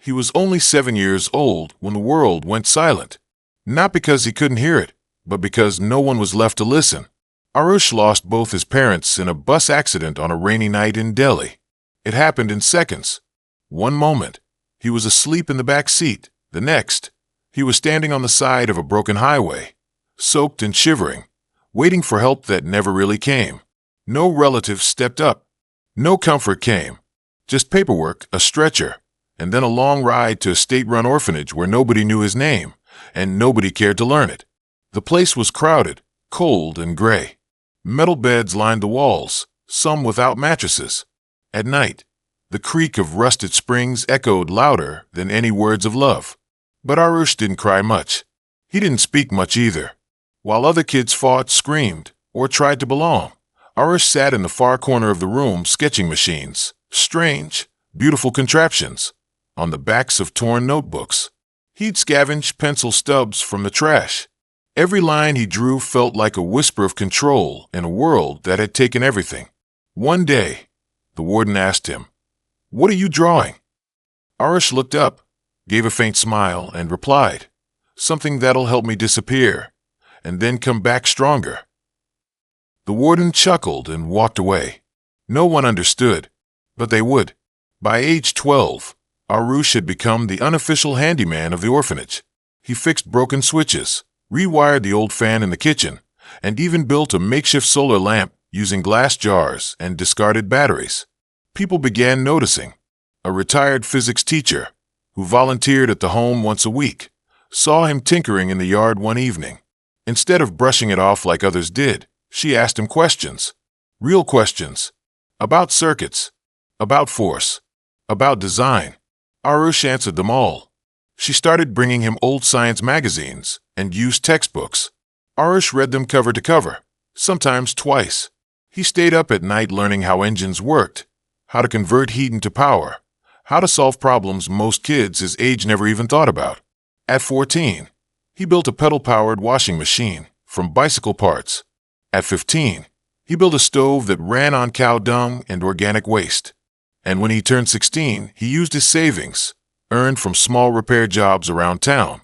He was only 7 years old when the world went silent. Not because he couldn't hear it, but because no one was left to listen. Arush lost both his parents in a bus accident on a rainy night in Delhi. It happened in seconds. One moment, he was asleep in the back seat. The next, he was standing on the side of a broken highway, soaked and shivering, waiting for help that never really came. No relatives stepped up. No comfort came. Just paperwork, a stretcher, and then a long ride to a state-run orphanage where nobody knew his name, and nobody cared to learn it. The place was crowded, cold, and gray. Metal beds lined the walls, some without mattresses. At night, the creak of rusted springs echoed louder than any words of love. But Arush didn't cry much. He didn't speak much either. While other kids fought, screamed, or tried to belong, Arush sat in the far corner of the room sketching machines, strange, beautiful contraptions, on the backs of torn notebooks. He'd scavenge pencil stubs from the trash. Every line he drew felt like a whisper of control in a world that had taken everything. One day, the warden asked him, "What are you drawing?" Arush looked up, gave a faint smile, and replied, "Something that'll help me disappear, and then come back stronger." The warden chuckled and walked away. No one understood, but they would. By age 12, Arush had become the unofficial handyman of the orphanage. He fixed broken switches, rewired the old fan in the kitchen, and even built a makeshift solar lamp using glass jars and discarded batteries. People began noticing. A retired physics teacher, who volunteered at the home once a week, saw him tinkering in the yard one evening. Instead of brushing it off like others did, she asked him questions. Real questions. About circuits. About force. About design. Arush answered them all. She started bringing him old science magazines and used textbooks. Arush read them cover to cover, sometimes twice. He stayed up at night learning how engines worked, how to convert heat into power, how to solve problems most kids his age never even thought about. At 14, he built a pedal-powered washing machine from bicycle parts. At 15, he built a stove that ran on cow dung and organic waste. And when he turned 16, he used his savings, earned from small repair jobs around town,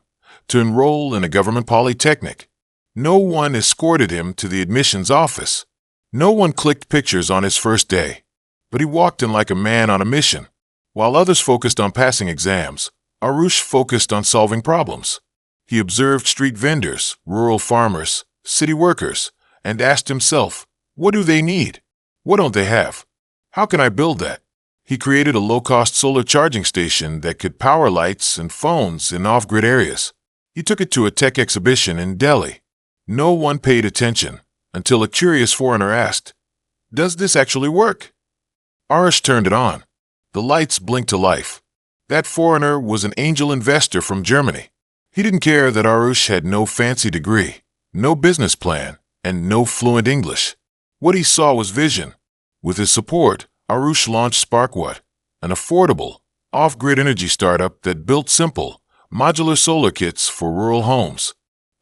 to enroll in a government polytechnic. No one escorted him to the admissions office. No one clicked pictures on his first day. But he walked in like a man on a mission. While others focused on passing exams, Arush focused on solving problems. He observed street vendors, rural farmers, city workers, and asked himself, what do they need? What don't they have? How can I build that? He created a low-cost solar charging station that could power lights and phones in off-grid areas. He took it to a tech exhibition in Delhi. No one paid attention until a curious foreigner asked, "Does this actually work?" Arush turned it on. The lights blinked to life. That foreigner was an angel investor from Germany. He didn't care that Arush had no fancy degree, no business plan, and no fluent English. What he saw was vision. With his support, Arush launched SparkWatt, an affordable, off-grid energy startup that built simple, modular solar kits for rural homes.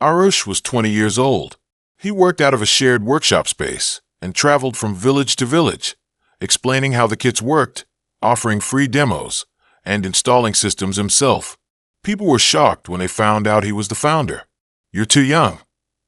Arush was 20 years old. He worked out of a shared workshop space and traveled from village to village, explaining how the kits worked, offering free demos, and installing systems himself. People were shocked when they found out he was the founder. "You're too young,"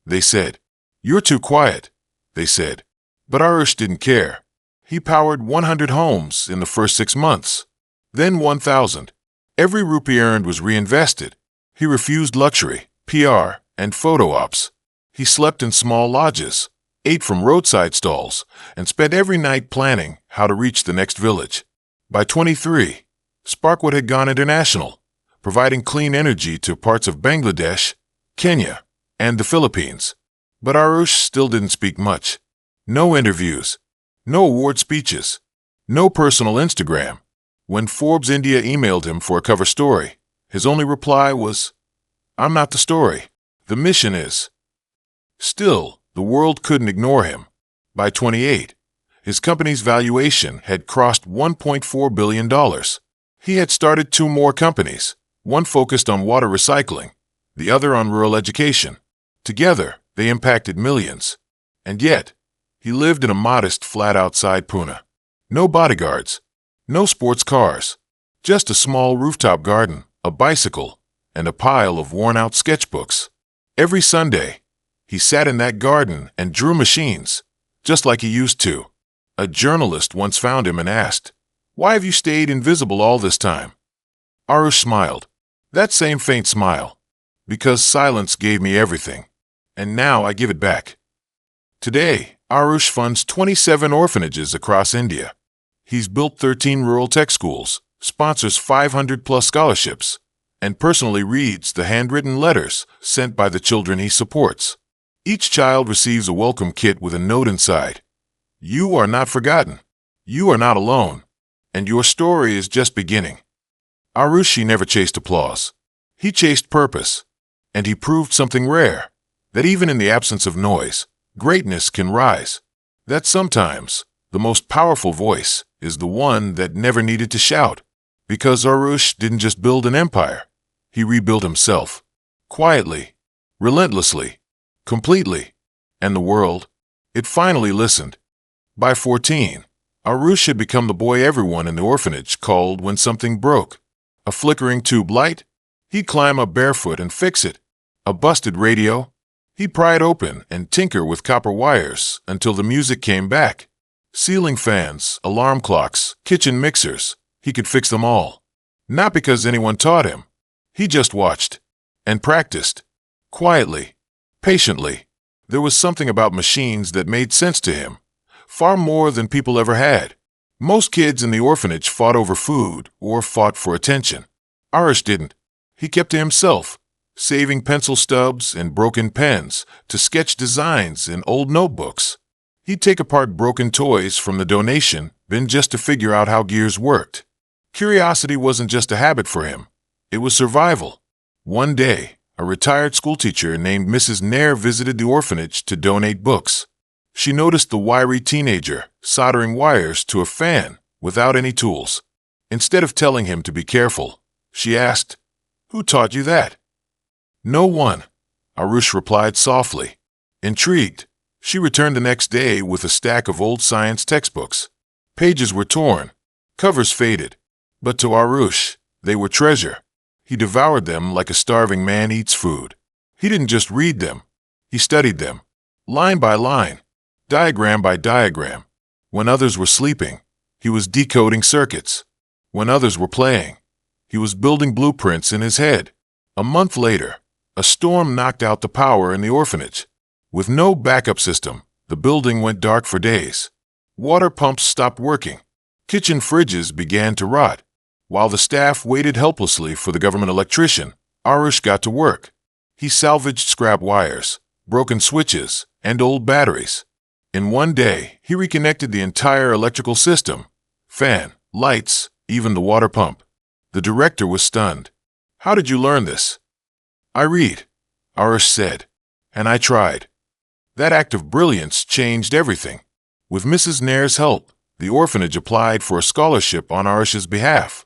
they said. "You're too quiet," they said. But Arush didn't care. He powered 100 homes in the first 6 months, then 1,000. Every rupee earned was reinvested. He refused luxury, PR, and photo ops. He slept in small lodges, ate from roadside stalls, and spent every night planning how to reach the next village. By 23, SparkWatt had gone international, providing clean energy to parts of Bangladesh, Kenya, and the Philippines. But Arush still didn't speak much. No interviews, no award speeches, no personal Instagram. When Forbes India emailed him for a cover story, his only reply was, "I'm not the story. The mission is." Still, the world couldn't ignore him. By 28, his company's valuation had crossed $1.4 billion. He had started 2 more companies, one focused on water recycling, the other on rural education. Together, they impacted millions. And yet, he lived in a modest flat outside Pune. No bodyguards, no sports cars, Just a small rooftop garden, a bicycle, and a pile of worn-out sketchbooks. Every Sunday, he sat in that garden and drew machines, just like he used to. A journalist once found him and asked, "Why have you stayed invisible all this time?" Arush smiled. That same faint smile. Because silence gave me everything. And now I give it back. Today, Arush funds 27 orphanages across India. He's built 13 rural tech schools, sponsors 500-plus scholarships, and personally reads the handwritten letters sent by the children he supports. Each child receives a welcome kit with a note inside. You are not forgotten. You are not alone. And your story is just beginning. Arush never chased applause. He chased purpose. And he proved something rare, that even in the absence of noise, greatness can rise. That sometimes the most powerful voice is the one that never needed to shout. Because Arush didn't just build an empire. He rebuilt himself. Quietly, relentlessly, completely. And the world, it finally listened. By 14, Arush had become the boy everyone in the orphanage called when something broke. A flickering tube light? He'd climb up barefoot and fix it. A busted radio? He'd pry it open and tinker with copper wires until the music came back. Ceiling fans, alarm clocks, kitchen mixers. He could fix them all. Not because anyone taught him. He just watched and practiced. Quietly, patiently. There was something about machines that made sense to him. Far more than people ever had. Most kids in the orphanage fought over food or fought for attention. Arush didn't. He kept to himself, saving pencil stubs and broken pens to sketch designs in old notebooks. He'd take apart broken toys from the donation bin just to figure out how gears worked. Curiosity wasn't just a habit for him. It was survival. One day, a retired schoolteacher named Mrs. Nair visited the orphanage to donate books. She noticed the wiry teenager soldering wires to a fan without any tools. Instead of telling him to be careful, she asked, "Who taught you that?" "No one," Arush replied softly. Intrigued, she returned the next day with a stack of old science textbooks. Pages were torn, covers faded, but to Arush, they were treasure. He devoured them like a starving man eats food. He didn't just read them. He studied them, line by line, diagram by diagram. When others were sleeping, he was decoding circuits. When others were playing, he was building blueprints in his head. A month later, a storm knocked out the power in the orphanage. With no backup system, the building went dark for days. Water pumps stopped working. Kitchen fridges began to rot. While the staff waited helplessly for the government electrician, Arush got to work. He salvaged scrap wires, broken switches, and old batteries. In one day, he reconnected the entire electrical system. Fan, lights, even the water pump. The director was stunned. "How did you learn this?" "I read," Arush said. "And I tried." That act of brilliance changed everything. With Mrs. Nair's help, the orphanage applied for a scholarship on Arush's behalf.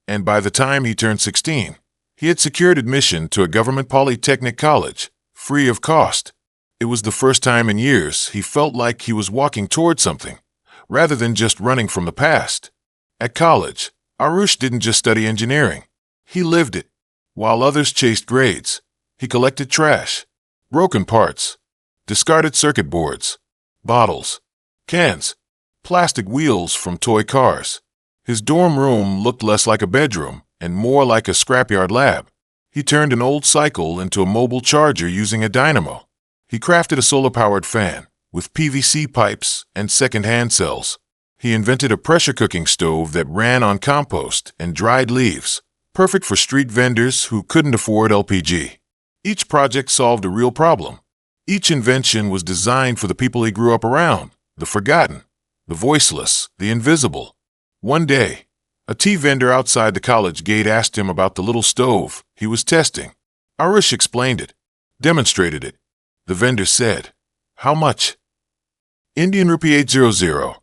And by the time he turned 16, he had secured admission to a government polytechnic college, free of cost. It was the first time in years he felt like he was walking toward something, rather than just running from the past. At college, Arush didn't just study engineering. He lived it. While others chased grades, he collected trash, broken parts, discarded circuit boards, bottles, cans, plastic wheels from toy cars. His dorm room looked less like a bedroom and more like a scrapyard lab. He turned an old cycle into a mobile charger using a dynamo. He crafted a solar-powered fan with PVC pipes and second-hand cells. He invented a pressure cooking stove that ran on compost and dried leaves, perfect for street vendors who couldn't afford LPG. Each project solved a real problem. Each invention was designed for the people he grew up around, the forgotten, the voiceless, the invisible. One day, a tea vendor outside the college gate asked him about the little stove he was testing. Arush explained it, demonstrated it. The vendor said, "How much?" "Indian rupee 800,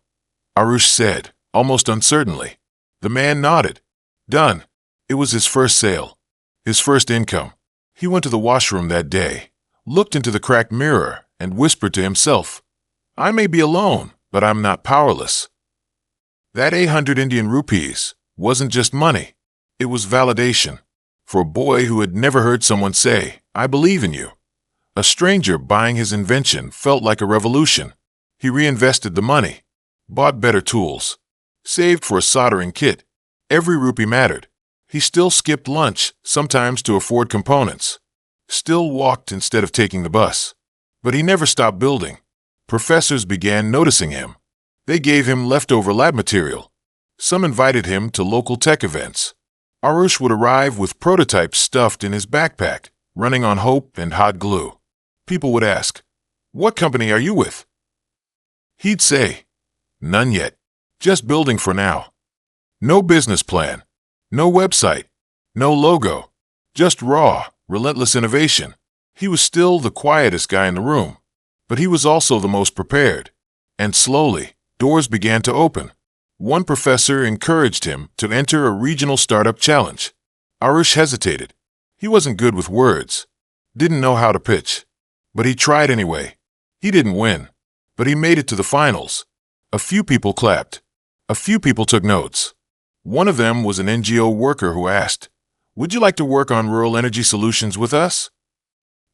Arush said, almost uncertainly. The man nodded. Done. It was his first sale, his first income. He went to the washroom that day, looked into the cracked mirror, and whispered to himself, "I may be alone, but I'm not powerless." That 800 Indian rupees wasn't just money. It was validation. For a boy who had never heard someone say, "I believe in you." A stranger buying his invention felt like a revolution. He reinvested the money, bought better tools, saved for a soldering kit. Every rupee mattered. He still skipped lunch, sometimes to afford components. Still walked instead of taking the bus. But he never stopped building. Professors began noticing him. They gave him leftover lab material. Some invited him to local tech events. Arush would arrive with prototypes stuffed in his backpack, running on hope and hot glue. People would ask, "What company are you with?" He'd say, "None yet. Just building for now." No business plan, no website, no logo, just raw, relentless innovation. He was still the quietest guy in the room, but he was also the most prepared. And slowly, doors began to open. One professor encouraged him to enter a regional startup challenge. Arush hesitated. He wasn't good with words, didn't know how to pitch, but he tried anyway. He didn't win, but he made it to the finals. A few people clapped. A few people took notes. One of them was an NGO worker who asked, "Would you like to work on rural energy solutions with us?"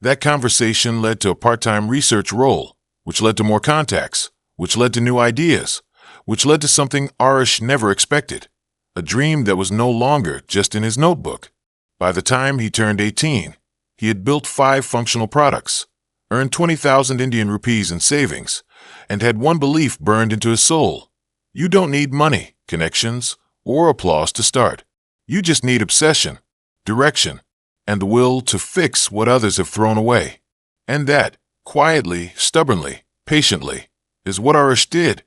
That conversation led to a part-time research role, which led to more contacts, which led to new ideas, which led to something Arush never expected, a dream that was no longer just in his notebook. By the time he turned 18, he had built 5 functional products, earned 20,000 Indian rupees in savings, and had one belief burned into his soul. You don't need money, connections, or applause to start. You just need obsession, direction, and the will to fix what others have thrown away. And that, quietly, stubbornly, patiently, is what Arush did.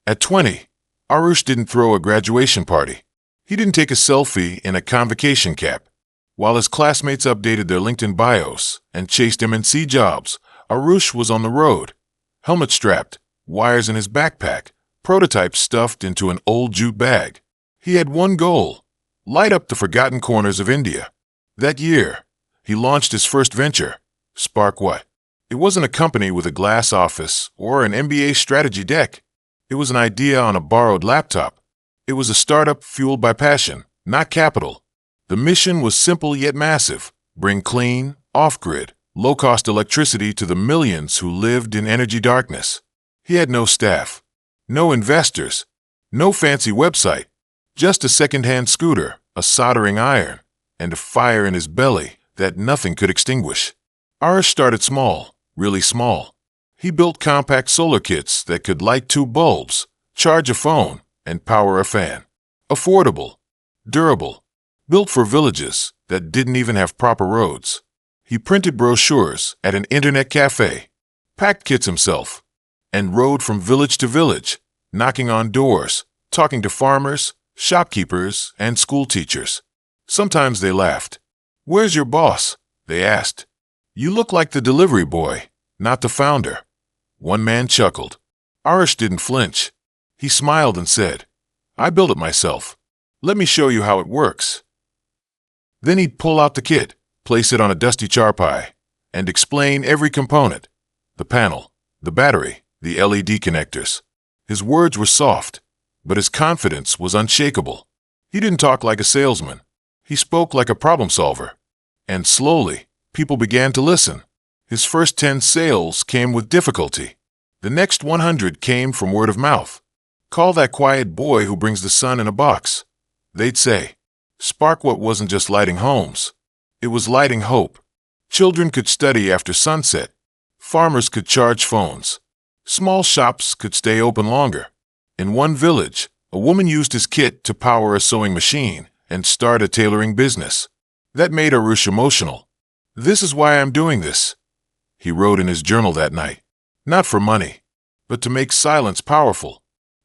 At 20, Arush didn't throw a graduation party. He didn't take a selfie in a convocation cap. While his classmates updated their LinkedIn bios and chased MNC jobs, Arush was on the road, helmet strapped, wires in his backpack, prototypes stuffed into an old jute bag. He had one goal: light up the forgotten corners of India. That year, he launched his first venture, Spark What? It wasn't a company with a glass office or an MBA strategy deck. It was an idea on a borrowed laptop. It was a startup fueled by passion, not capital. The mission was simple yet massive: bring clean, off-grid, low-cost electricity to the millions who lived in energy darkness. He had no staff, no investors, no fancy website, just a second-hand scooter, a soldering iron, and a fire in his belly that nothing could extinguish. Arush started small, really small. He built compact solar kits that could light 2 bulbs, charge a phone, and power a fan. Affordable, durable, built for villages that didn't even have proper roads. He printed brochures at an internet cafe, packed kits himself, and rode from village to village, knocking on doors, talking to farmers, shopkeepers, and school teachers. Sometimes they laughed. "Where's your boss?" they asked. "You look like the delivery boy, not the founder." One man chuckled. Arush didn't flinch. He smiled and said, "I built it myself. Let me show you how it works." Then he'd pull out the kit, place it on a dusty charpai, and explain every component: the panel, the battery, the LED connectors. His words were soft, but his confidence was unshakable. He didn't talk like a salesman. He spoke like a problem solver. And slowly, people began to listen. His first 10 sales came with difficulty. The next 100 came from word of mouth. "Call that quiet boy who brings the sun in a box," they'd say. Spark What wasn't just lighting homes. It was lighting hope. Children could study after sunset. Farmers could charge phones. Small shops could stay open longer. In one village, a woman used his kit to power a sewing machine and start a tailoring business. That made Arush emotional. "This is why I'm doing this," he wrote in his journal that night. Not for money, but to make silence powerful.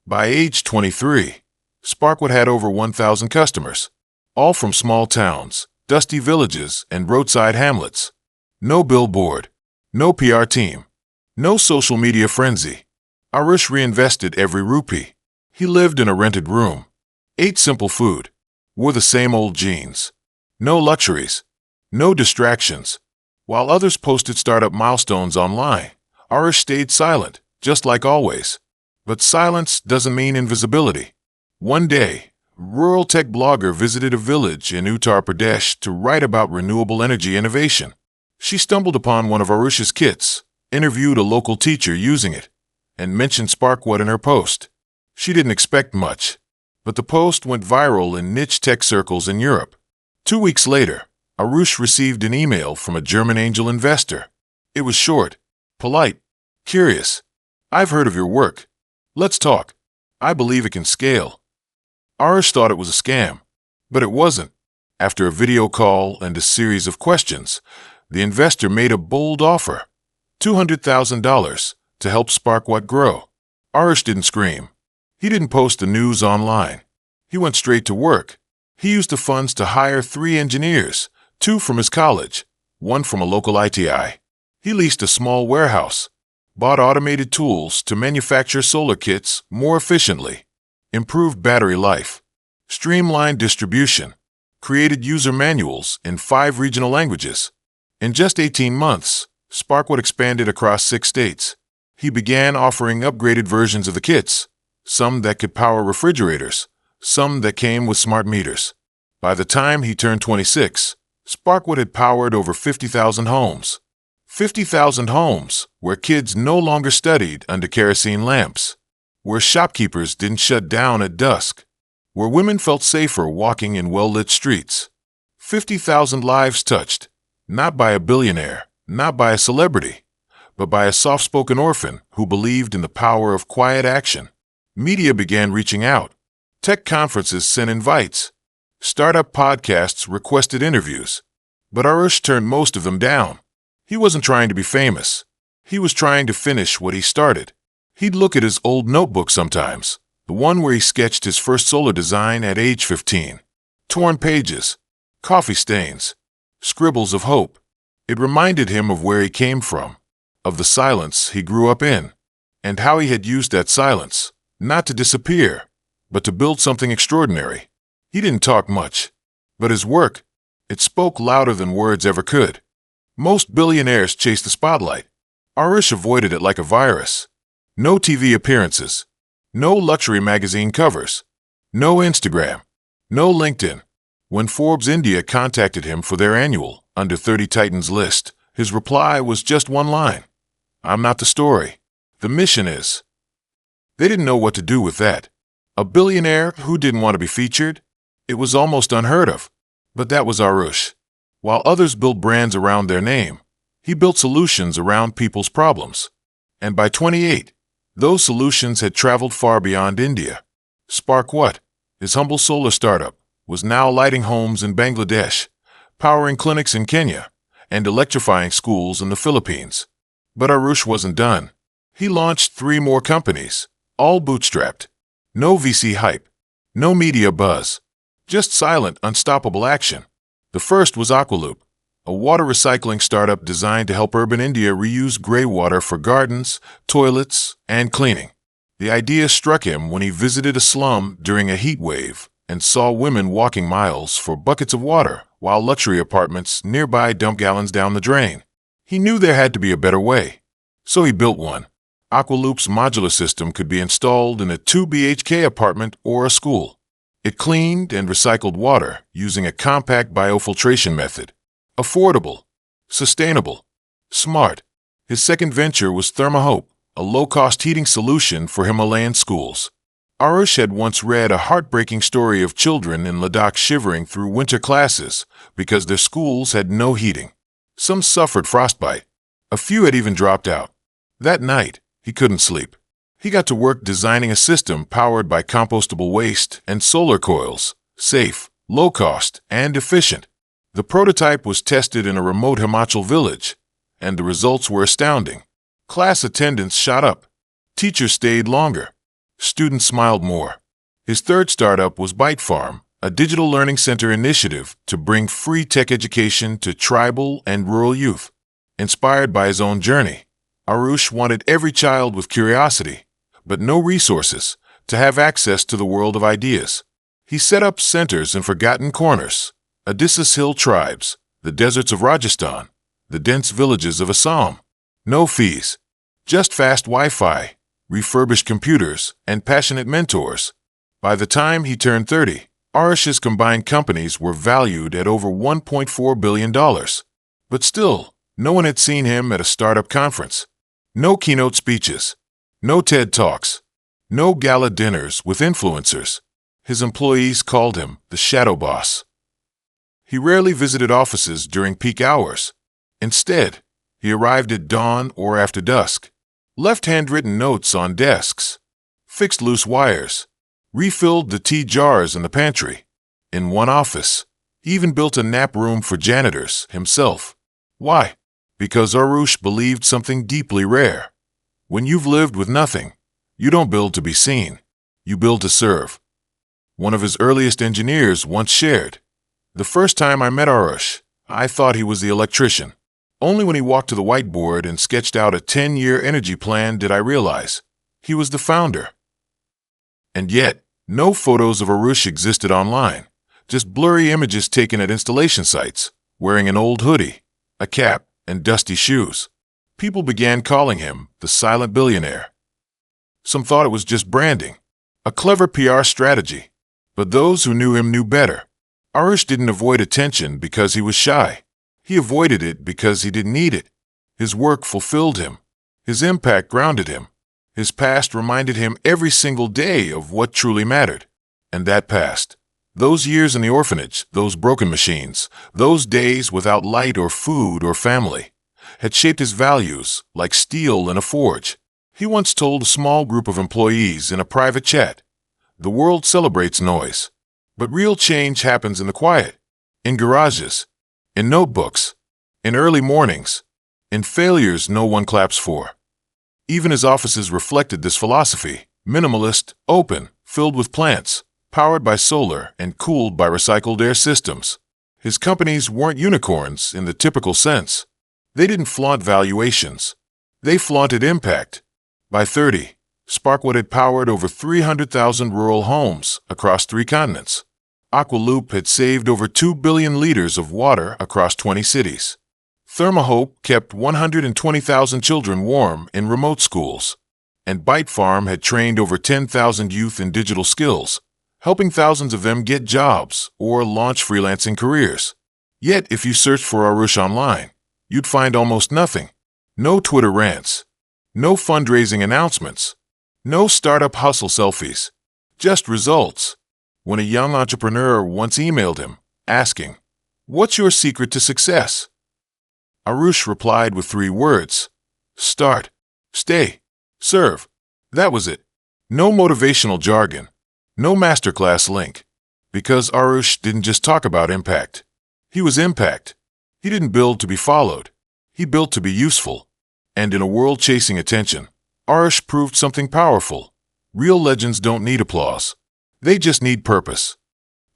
By age 23, Sparkwood had over 1,000 customers, all from small towns, dusty villages, and roadside hamlets. No billboard, no PR team, no social media frenzy. Arush reinvested every rupee. He lived in a rented room, ate simple food, wore the same old jeans. No luxuries, no distractions. While others posted startup milestones online, Arush stayed silent, just like always. But silence doesn't mean invisibility. One day, rural tech blogger visited a village in Uttar Pradesh to write about renewable energy innovation. She stumbled upon one of Arush's kits, interviewed a local teacher using it, and mentioned SparkWhat in her post. She didn't expect much, but the post went viral in niche tech circles in Europe. 2 weeks later, Arush received an email from a German angel investor. It was short, polite, curious. "I've heard of your work. Let's talk. I believe it can scale." Arush thought it was a scam, but it wasn't. After a video call and a series of questions, the investor made a bold offer, $200,000, to help SparkWhat grow. Arush didn't scream. He didn't post the news online. He went straight to work. He used the funds to hire 3 engineers, 2 from his college, 1 from a local ITI. He leased a small warehouse, bought automated tools to manufacture solar kits more efficiently, improved battery life, streamlined distribution, created user manuals in 5 regional languages. In just 18 months, SparkWhat expanded across 6 states. He began offering upgraded versions of the kits, some that could power refrigerators, some that came with smart meters. By the time he turned 26, SparkWhat had powered over 50,000 homes. 50,000 homes where kids no longer studied under kerosene lamps, where shopkeepers didn't shut down at dusk, where women felt safer walking in well-lit streets. 50,000 lives touched, not by a billionaire, not by a celebrity, but by a soft-spoken orphan who believed in the power of quiet action. Media began reaching out. Tech conferences sent invites. Startup podcasts requested interviews. But Arush turned most of them down. He wasn't trying to be famous. He was trying to finish what he started. He'd look at his old notebook sometimes, the one where he sketched his first solar design at age 15. Torn pages, coffee stains, scribbles of hope. It reminded him of where he came from, of the silence he grew up in, and how he had used that silence, not to disappear, but to build something extraordinary. He didn't talk much, but his work, it spoke louder than words ever could. Most billionaires chase the spotlight. Arush avoided it like a virus. No TV appearances, no luxury magazine covers, no Instagram, no LinkedIn. When Forbes India contacted him for their annual Under 30 Titans list, his reply was just one line: "I'm not the story. The mission is." They didn't know what to do with that. A billionaire who didn't want to be featured? It was almost unheard of. But that was Arush. While others built brands around their name, he built solutions around people's problems. And by 28, those solutions had traveled far beyond India. SparkWhat, his humble solar startup, was now lighting homes in Bangladesh, powering clinics in Kenya, and electrifying schools in the Philippines. But Arush wasn't done. He launched 3 more companies, all bootstrapped. No VC hype, no media buzz, just silent, unstoppable action. The first was Aqualoop, a water recycling startup designed to help urban India reuse gray water for gardens, toilets, and cleaning. The idea struck him when he visited a slum during a heat wave and saw women walking miles for buckets of water while luxury apartments nearby dumped gallons down the drain. He knew there had to be a better way, so he built one. Aqualoop's modular system could be installed in a 2 BHK apartment or a school. It cleaned and recycled water using a compact biofiltration method. Affordable, sustainable, smart. His second venture was ThermoHope, a low-cost heating solution for Himalayan schools. Arush had once read a heartbreaking story of children in Ladakh shivering through winter classes because their schools had no heating. Some suffered frostbite. A few had even dropped out. That night, he couldn't sleep. He got to work designing a system powered by compostable waste and solar coils, safe, low-cost, and efficient. The prototype was tested in a remote Himachal village, and the results were astounding. Class attendance shot up. Teachers stayed longer. Students smiled more. His third startup was Byte Farm, a digital learning center initiative to bring free tech education to tribal and rural youth. Inspired by his own journey, Arush wanted every child with curiosity, but no resources, to have access to the world of ideas. He set up centers in forgotten corners, Odysseus Hill tribes, the deserts of Rajasthan, the dense villages of Assam. No fees, just fast Wi-Fi, refurbished computers, and passionate mentors. By the time he turned 30, Arush's combined companies were valued at over $1.4 billion. But still, no one had seen him at a startup conference. No keynote speeches, no TED Talks, no gala dinners with influencers. His employees called him the shadow boss. He rarely visited offices during peak hours. Instead, he arrived at dawn or after dusk, left handwritten notes on desks, fixed loose wires, refilled the tea jars in the pantry. In one office, he even built a nap room for janitors himself. Why? Because Arush believed something deeply rare. When you've lived with nothing, you don't build to be seen. You build to serve. One of his earliest engineers once shared, "The first time I met Arush, I thought he was the electrician. Only when he walked to the whiteboard and sketched out a 10-year energy plan did I realize he was the founder." And yet, no photos of Arush existed online, just blurry images taken at installation sites, wearing an old hoodie, a cap, and dusty shoes. People began calling him the silent billionaire. Some thought it was just branding, a clever PR strategy. But those who knew him knew better. Arush didn't avoid attention because he was shy. He avoided it because he didn't need it. His work fulfilled him. His impact grounded him. His past reminded him every single day of what truly mattered. And that past, those years in the orphanage, those broken machines, those days without light or food or family, had shaped his values like steel in a forge. He once told a small group of employees in a private chat, "The world celebrates noise, but real change happens in the quiet, in garages, in notebooks, in early mornings, in failures no one claps for." Even his offices reflected this philosophy, minimalist, open, filled with plants, powered by solar and cooled by recycled air systems. His companies weren't unicorns in the typical sense. They didn't flaunt valuations. They flaunted impact. By 30, Sparkwood had powered over 300,000 rural homes across 3 continents. Aqualoop had saved over 2 billion liters of water across 20 cities. Thermohope kept 120,000 children warm in remote schools. And Byte Farm had trained over 10,000 youth in digital skills, helping thousands of them get jobs or launch freelancing careers. Yet, if you searched for Arush online, you'd find almost nothing. No Twitter rants, no fundraising announcements, no startup hustle selfies, just results. When a young entrepreneur once emailed him, asking, "What's your secret to success?" Arush replied with 3 words: start, stay, serve. That was it. No motivational jargon, no masterclass link. Because Arush didn't just talk about impact. He was impact. He didn't build to be followed. He built to be useful. And in a world chasing attention, Arush proved something powerful. Real legends don't need applause. They just need purpose.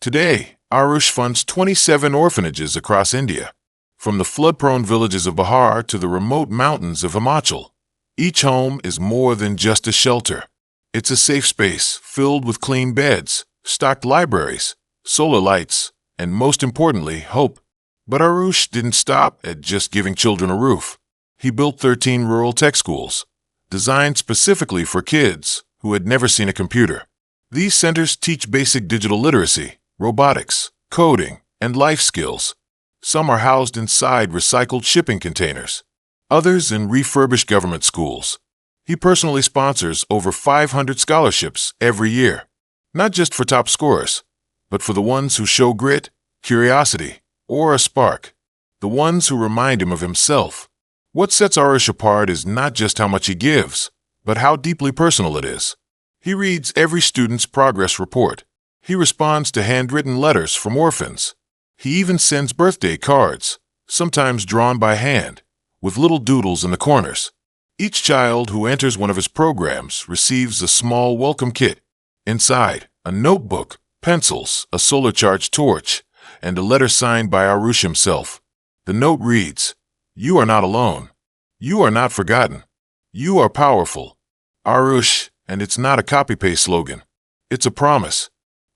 Today, Arush funds 27 orphanages across India, from the flood-prone villages of Bihar to the remote mountains of Himachal. Each home is more than just a shelter. It's a safe space filled with clean beds, stocked libraries, solar lights, and most importantly, hope. But Arush didn't stop at just giving children a roof. He built 13 rural tech schools, designed specifically for kids who had never seen a computer. These centers teach basic digital literacy, robotics, coding, and life skills. Some are housed inside recycled shipping containers, others in refurbished government schools. He personally sponsors over 500 scholarships every year, not just for top scorers, but for the ones who show grit, curiosity, or a spark, the ones who remind him of himself. What sets Arush apart is not just how much he gives, but how deeply personal it is. He reads every student's progress report. He responds to handwritten letters from orphans. He even sends birthday cards, sometimes drawn by hand, with little doodles in the corners. Each child who enters one of his programs receives a small welcome kit. Inside, a notebook, pencils, a solar-charged torch, and a letter signed by Arush himself. The note reads, "You are not alone. You are not forgotten. You are powerful." Arush, and it's not a copy-paste slogan. It's a promise,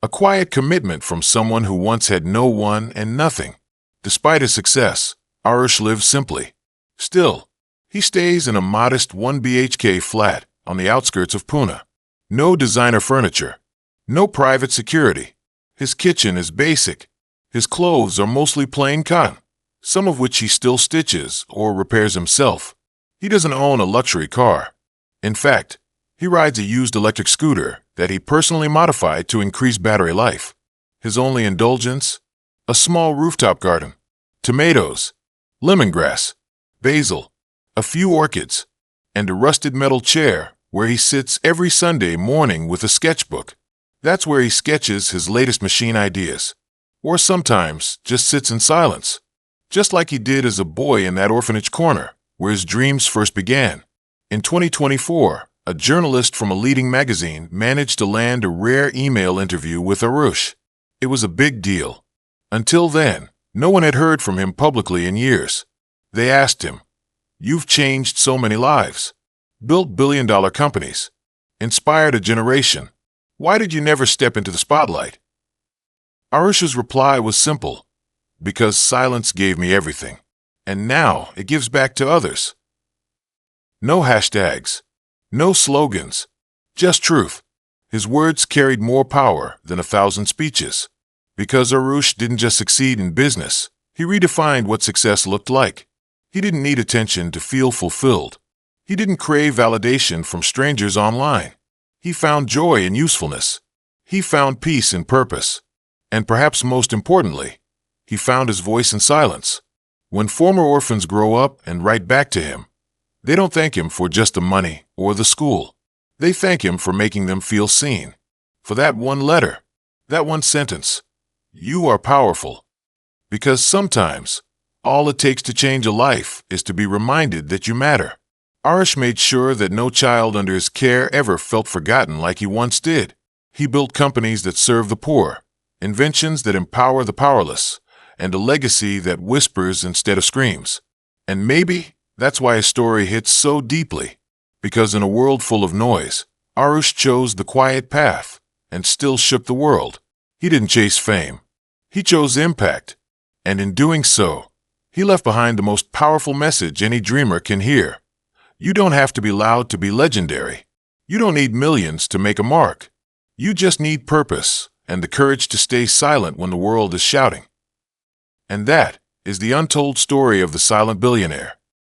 a quiet commitment from someone who once had no one and nothing. Despite his success, Arush lives simply. Still, he stays in a modest 1 BHK flat on the outskirts of Pune. No designer furniture, No private security. His kitchen is basic. His clothes are mostly plain cotton, some of which he still stitches or repairs himself. He doesn't own a luxury car. In fact, he rides a used electric scooter that he personally modified to increase battery life. His only indulgence? A small rooftop garden. Tomatoes, lemongrass, basil, a few orchids, and a rusted metal chair where he sits every Sunday morning with a sketchbook. That's where he sketches his latest machine ideas. Or sometimes just sits in silence, just like he did as a boy in that orphanage corner where his dreams first began. In 2024, a journalist from a leading magazine managed to land a rare email interview with Arush. It was a big deal. Until then, no one had heard from him publicly in years. They asked him, "You've changed so many lives, built billion-dollar companies, inspired a generation. Why did you never step into the spotlight?" Arush's reply was simple: "Because silence gave me everything, and now it gives back to others." No hashtags, no slogans, just truth. His words carried more power than 1,000 speeches. Because Arush didn't just succeed in business, he redefined what success looked like. He didn't need attention to feel fulfilled. He didn't crave validation from strangers online. He found joy in usefulness. He found peace in purpose. And perhaps most importantly, he found his voice in silence. When former orphans grow up and write back to him, they don't thank him for just the money or the school. They thank him for making them feel seen. For that one letter, that one sentence, "You are powerful." Because sometimes, all it takes to change a life is to be reminded that you matter. Arush made sure that no child under his care ever felt forgotten like he once did. He built companies that serve the poor, inventions that empower the powerless, and a legacy that whispers instead of screams. And maybe that's why his story hits so deeply. Because in a world full of noise, Arush chose the quiet path and still shook the world. He didn't chase fame. He chose impact. And in doing so, he left behind the most powerful message any dreamer can hear. You don't have to be loud to be legendary. You don't need millions to make a mark. You just need purpose and the courage to stay silent when the world is shouting. And that is the untold story of the silent billionaire.